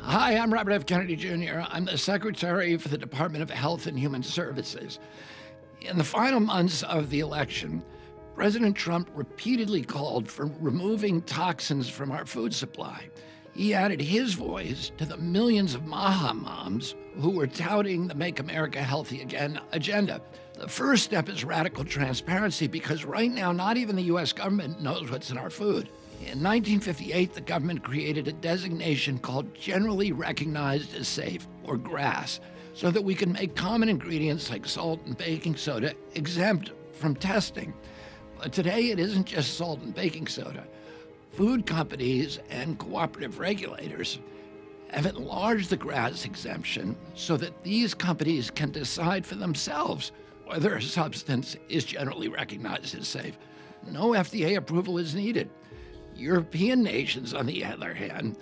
Hi, I'm Robert F. Kennedy Jr. I'm the Secretary for the Department of Health and Human Services. In the final months of the election, President Trump repeatedly called for removing toxins from our food supply. He added his voice to the millions of Maha moms who were touting the Make America Healthy Again agenda. The first step is radical transparency because right now, not even the U.S. government knows what's in our food. In 1958, the government created a designation called Generally Recognized as Safe, or Gras, so that we can make common ingredients like salt and baking soda exempt from testing. But today, it isn't just salt and baking soda. Food companies and cooperative regulators have enlarged the Gras exemption so that these companies can decide for themselves whether a substance is generally recognized as safe. No FDA approval is needed. European nations, on the other hand,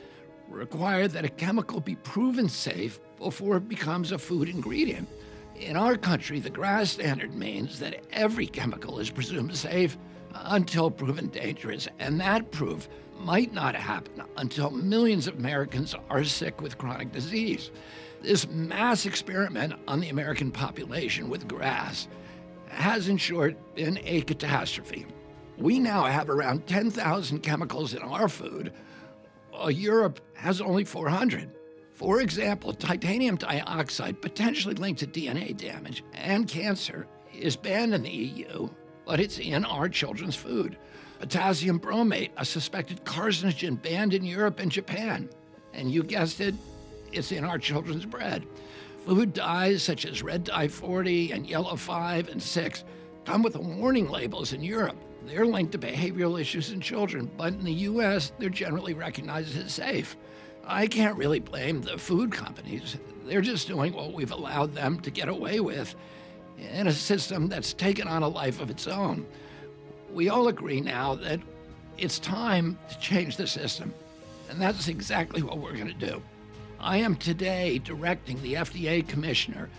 require that a chemical be proven safe before it becomes a food ingredient. In our country, the Gras standard means that every chemical is presumed safe until proven dangerous, and that proof might not happen until millions of Americans are sick with chronic disease. This mass experiment on the American population with Gras has, in short, been a catastrophe. We now have around 10,000 chemicals in our food, while Europe has only 400. For example, titanium dioxide, potentially linked to DNA damage and cancer, is banned in the EU, but it's in our children's food. Potassium bromate, a suspected carcinogen, banned in Europe and Japan. And you guessed it, it's in our children's bread. Food dyes such as red dye 40 and yellow 5 and 6 come with warning labels in Europe. They're linked to behavioral issues in children, but in the U.S., they're generally recognized as safe. I can't really blame the food companies. They're just doing what we've allowed them to get away with in a system that's taken on a life of its own. We all agree now that it's time to change the system, and that's exactly what we're going to do. I am today directing the FDA commissioner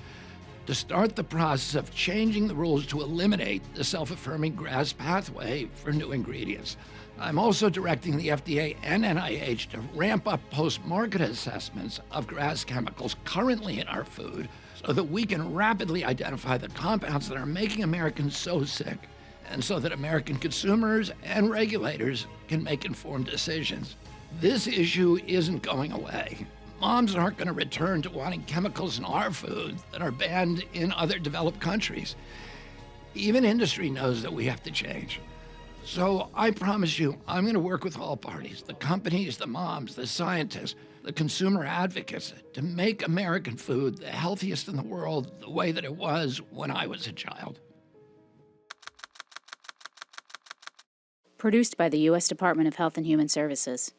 to start the process of changing the rules to eliminate the self-affirming Gras pathway for new ingredients. I'm also directing the FDA and NIH to ramp up post-market assessments of Gras chemicals currently in our food so that we can rapidly identify the compounds that are making Americans so sick, and so that American consumers and regulators can make informed decisions. This issue isn't going away. Moms aren't going to return to wanting chemicals in our food that are banned in other developed countries. Even industry knows that we have to change. So I promise you, I'm going to work with all parties, the companies, the moms, the scientists, the consumer advocates, to make American food the healthiest in the world the way that it was when I was a child. Produced by the U.S. Department of Health and Human Services.